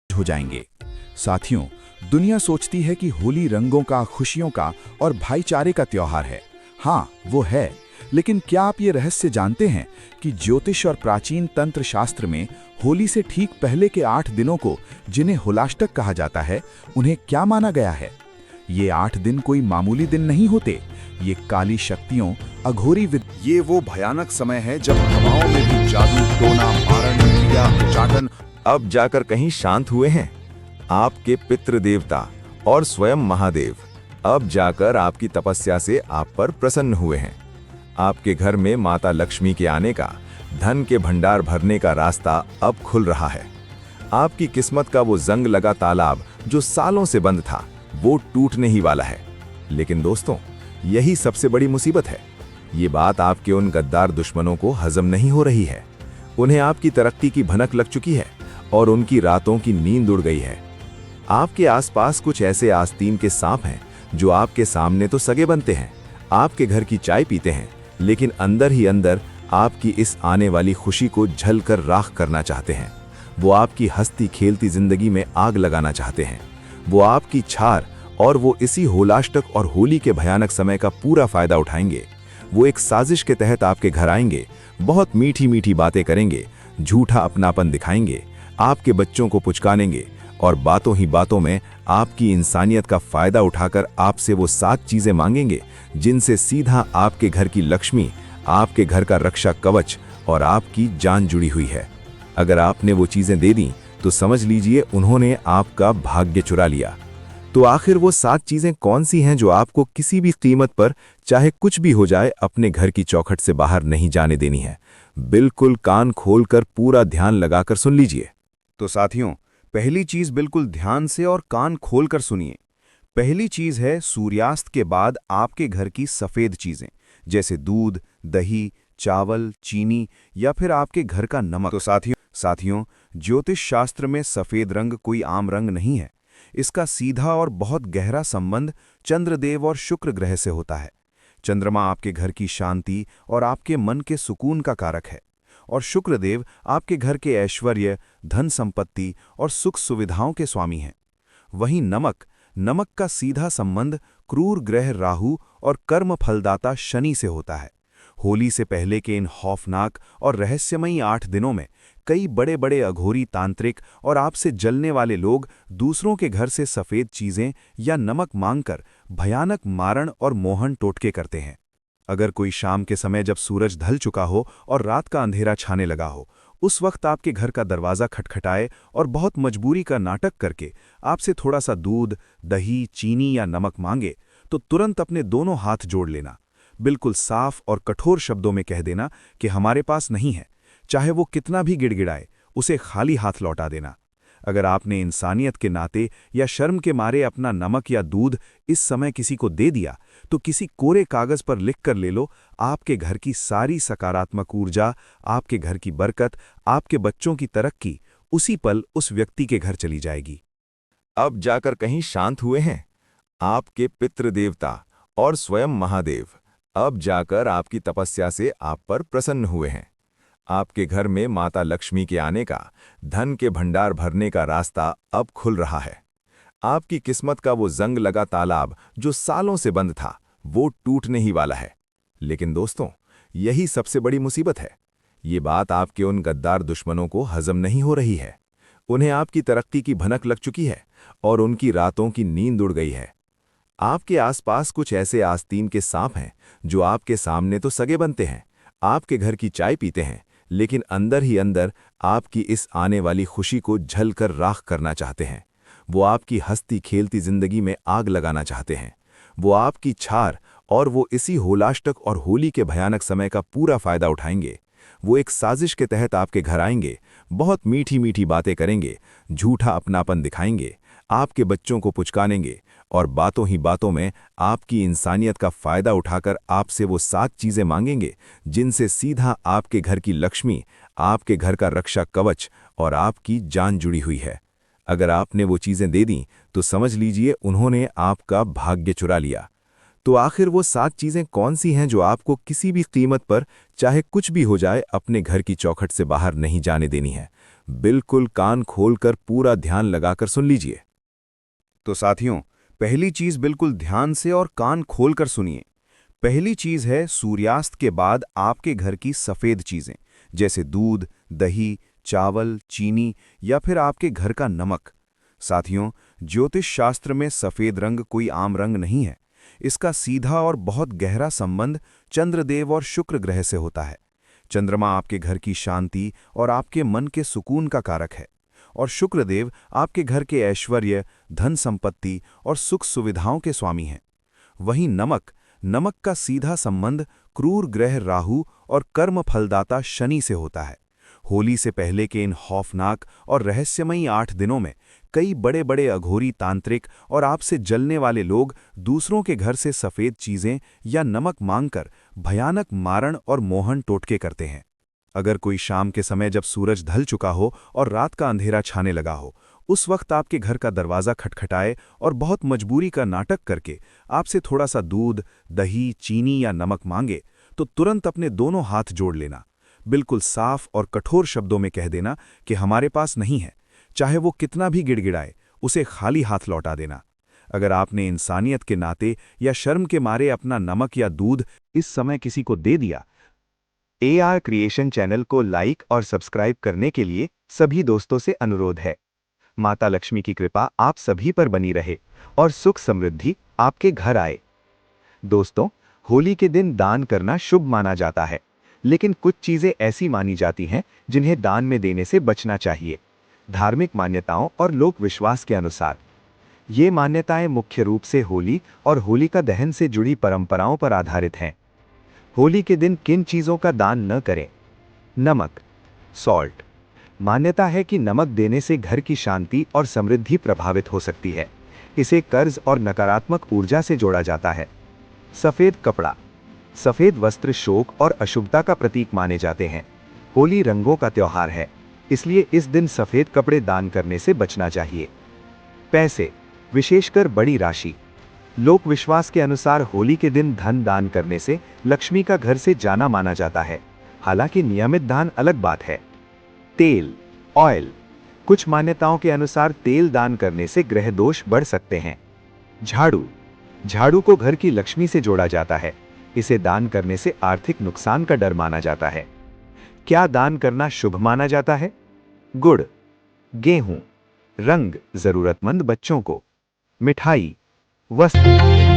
हो जाएंगे। साथियों, दुनिया सोचती है कि होली रंगों का, खुशियों का और भाईचारे का त्योहार है। हाँ, वो है, लेकिन क्या आप ये रहस्य जानते हैं कि ज्योतिष और प्राचीन तंत्र शास्त्र में होली से ठीक पहले के 8 दिनों को, जिन्हें होलाष्टक कहा जाता है, उन्हें क्या माना गया है? ये 8 दिन कोई मामूली दिन नहीं होते। ये काली शक्तियों, अघोरी ये वो भयानक समय है जब हवाओं में भी जादू, टोना, मारण, क्रिया, उच्चाटन अब जाकर कहीं शांत हुए हैं आपके पितृ देवता और स्वयं महादेव। अब जाकर आपकी तपस्या से आप पर प्रसन्न हुए हैं। आपके घर में माता लक्ष्मी के आने का, धन के भंडार भरने का रास्ता अब खुल रहा है। आपकी किस्मत का वो जंग लगा तालाब जो सालों से बंद था, वो टूटने ही वाला है। लेकिन दोस्तों, यही सबसे बड़ी मुसीबत है। ये बात आपके उन गद्दार दुश्मनों को हजम नहीं हो रही है। उन्हें आपकी तरक्की की भनक लग चुकी है और उनकी रातों की नींद उड़ गई है। आपके आसपास कुछ ऐसे आस्तीन के सांप हैं जो आपके सामने तो सगे बनते हैं, आपके घर की चाय पीते हैं, लेकिन अंदर ही अंदर आपकी इस आने वाली खुशी को झल कर राख करना चाहते हैं। वो आपकी हंसती खेलती जिंदगी में आग लगाना चाहते हैं। वो आपकी छार और वो इसी होलाष्टक और होली के भयानक समय का पूरा फायदा उठाएंगे। वो एक साजिश के तहत आपके घर आएंगे, बहुत मीठी मीठी बातें करेंगे, झूठा अपनापन दिखाएंगे, आपके बच्चों को पुचकानेंगे और बातों ही बातों में आपकी इंसानियत का फायदा उठाकर आपसे वो 7 चीजें मांगेंगे जिनसे सीधा आपके घर की लक्ष्मी, आपके घर का रक्षा कवच और आपकी जान जुड़ी हुई है। अगर आपने वो चीजें दे दी तो समझ लीजिए उन्होंने आपका भाग्य चुरा लिया। तो आखिर वो 7 चीजें कौन सी हैं जो आपको किसी भी कीमत पर, चाहे कुछ भी हो जाए, अपने घर की चौखट से बाहर नहीं जाने देनी है? बिल्कुल कान खोलकर पूरा ध्यान लगाकर सुन लीजिए। तो साथियों, पहली चीज बिल्कुल ध्यान से और कान खोलकर सुनिए। पहली चीज है सूर्यास्त के बाद आपके घर की सफेद चीजें, जैसे दूध, दही, चावल, चीनी या फिर आपके घर का नमक। तो साथियों, ज्योतिष शास्त्र में सफेद रंग कोई आम रंग नहीं है। इसका सीधा और बहुत गहरा संबंध चंद्रदेव और शुक्र ग्रह से होता है। चंद्रमा आपके घर की शांति और आपके मन के सुकून का कारक है, और शुक्रदेव आपके घर के ऐश्वर्य, धन संपत्ति और सुख सुविधाओं के स्वामी हैं। वहीं नमक का सीधा संबंध क्रूर ग्रह राहु और कर्म फलदाता शनि से होता है। होली से पहले के इन खौफनाक और रहस्यमयी 8 दिनों में कई बड़े बड़े अघोरी तांत्रिक और आपसे जलने वाले लोग दूसरों के घर से सफेद चीजें या नमक मांगकर भयानक मारण और मोहन टोटके करते हैं। अगर कोई शाम के समय जब सूरज ढल चुका हो और रात का अंधेरा छाने लगा हो, उस वक्त आपके घर का दरवाज़ा खटखटाए और बहुत मजबूरी का नाटक करके आपसे थोड़ा सा दूध, दही, चीनी या नमक मांगे, तो तुरंत अपने दोनों हाथ जोड़ लेना। बिल्कुल साफ और कठोर शब्दों में कह देना कि हमारे पास नहीं है। चाहे वो कितना भी गिड़गिड़ाए, उसे खाली हाथ लौटा देना। अगर आपने इंसानियत के नाते या शर्म के मारे अपना नमक या दूध इस समय किसी को दे दिया, तो किसी कोरे कागज पर लिख कर ले लो, आपके घर की सारी सकारात्मक ऊर्जा, आपके घर की बरकत, आपके बच्चों की तरक्की उसी पल उस व्यक्ति के घर चली जाएगी। अब जाकर कहीं शांत हुए हैं आपके पितृ देवता और स्वयं महादेव। अब जाकर आपकी तपस्या से आप पर प्रसन्न हुए हैं। आपके घर में माता लक्ष्मी के आने का, धन के भंडार भरने का रास्ता अब खुल रहा है। आपकी किस्मत का वो जंग लगा तालाब जो सालों से बंद था, वो टूटने ही वाला है। लेकिन दोस्तों, यही सबसे बड़ी मुसीबत है। ये बात आपके उन गद्दार दुश्मनों को हजम नहीं हो रही है। उन्हें आपकी तरक्की की भनक लग चुकी है और उनकी रातों की नींद उड़ गई है। आपके आसपास कुछ ऐसे आस्तीन के सांप हैं जो आपके सामने तो सगे बनते हैं, आपके घर की चाय पीते हैं, लेकिन अंदर ही अंदर आपकी इस आने वाली खुशी को झल कर राख करना चाहते हैं। वो आपकी हंसती खेलती जिंदगी में आग लगाना चाहते हैं। वो आपकी छार और वो इसी होलाष्टक और होली के भयानक समय का पूरा फायदा उठाएंगे। वो एक साजिश के तहत आपके घर आएंगे, बहुत मीठी मीठी बातें करेंगे, झूठा अपनापन दिखाएंगे, आपके बच्चों को पुचकानेंगे और बातों ही बातों में आपकी इंसानियत का फायदा उठाकर आपसे वो 7 चीजें मांगेंगे जिनसे सीधा आपके घर की लक्ष्मी, आपके घर का रक्षा कवच और आपकी जान जुड़ी हुई है। अगर आपने वो चीजें दे दी तो समझ लीजिए उन्होंने आपका भाग्य चुरा लिया। तो आखिर वो 7 चीजें कौन सी हैं जो आपको किसी भी कीमत पर, चाहे कुछ भी हो जाए, अपने घर की चौखट से बाहर नहीं जाने देनी है? बिल्कुल कान खोलकर पूरा ध्यान लगाकर सुन लीजिए। तो साथियों, पहली चीज बिल्कुल ध्यान से और कान खोलकर सुनिए। पहली चीज है सूर्यास्त के बाद आपके घर की सफेद चीजें, जैसे दूध, दही, चावल, चीनी या फिर आपके घर का नमक। साथियों, ज्योतिष शास्त्र में सफेद रंग कोई आम रंग नहीं है। इसका सीधा और बहुत गहरा संबंध चंद्रदेव और शुक्र ग्रह से होता है। चंद्रमा आपके घर की शांति और आपके मन के सुकून का कारक है, और शुक्रदेव आपके घर के ऐश्वर्य, धन संपत्ति और सुख सुविधाओं के स्वामी हैं। वहीं नमक का सीधा संबंध क्रूर ग्रह राहु और कर्म फलदाता शनि से होता है। होली से पहले के इन खौफनाक और रहस्यमयी 8 दिनों में कई बड़े बड़े अघोरी तांत्रिक और आपसे जलने वाले लोग दूसरों के घर से सफेद चीजें या नमक मांगकर भयानक मारण और मोहन टोटके करते हैं। अगर कोई शाम के समय जब सूरज ढल चुका हो और रात का अंधेरा छाने लगा हो, उस वक्त आपके घर का दरवाज़ा खटखटाए और बहुत मजबूरी का नाटक करके आपसे थोड़ा सा दूध, दही, चीनी या नमक मांगे, तो तुरंत अपने दोनों हाथ जोड़ लेना। बिल्कुल साफ और कठोर शब्दों में कह देना कि हमारे पास नहीं है। चाहे वो कितना भी गिड़गिड़ाए, उसे खाली हाथ लौटा देना। अगर आपने इंसानियत के नाते या शर्म के मारे अपना नमक या दूध इस समय किसी को दे दिया, AR क्रिएशन चैनल को लाइक और सब्सक्राइब करने के लिए सभी दोस्तों से अनुरोध है। माता लक्ष्मी की कृपा आप सभी पर बनी रहे और सुख समृद्धि आपके घर आए। दोस्तों, होली के दिन दान करना शुभ माना जाता है, लेकिन कुछ चीजें ऐसी मानी जाती हैं जिन्हें दान में देने से बचना चाहिए। धार्मिक मान्यताओं और लोक विश्वास के अनुसार ये मान्यताएं मुख्य रूप से होली और होलिका दहन से जुड़ी परंपराओं पर आधारित हैं। होली के दिन किन चीजों का दान न करें? नमक, सॉल्ट। मान्यता है कि नमक देने से घर की शांति और समृद्धि प्रभावित हो सकती है। इसे कर्ज और नकारात्मक ऊर्जा से जोड़ा जाता है। सफेद कपड़ा, सफेद वस्त्र शोक और अशुभता का प्रतीक माने जाते हैं। होली रंगों का त्योहार है, इसलिए इस दिन सफेद कपड़े दान करने से बचना चाहिए। पैसे, विशेषकर बड़ी राशि। लोक विश्वास के अनुसार होली के दिन धन दान करने से लक्ष्मी का घर से जाना माना जाता है, हालांकि नियमित दान अलग बात है। तेल, ऑयल। कुछ मान्यताओं के अनुसार तेल दान करने से ग्रह दोष बढ़ सकते हैं। झाड़ू, झाड़ू को घर की लक्ष्मी से जोड़ा जाता है। इसे दान करने से आर्थिक नुकसान का डर माना जाता है। क्या दान करना शुभ माना जाता है? गुड़, गेहूं, रंग जरूरतमंद बच्चों को, मिठाई, वस्त्र।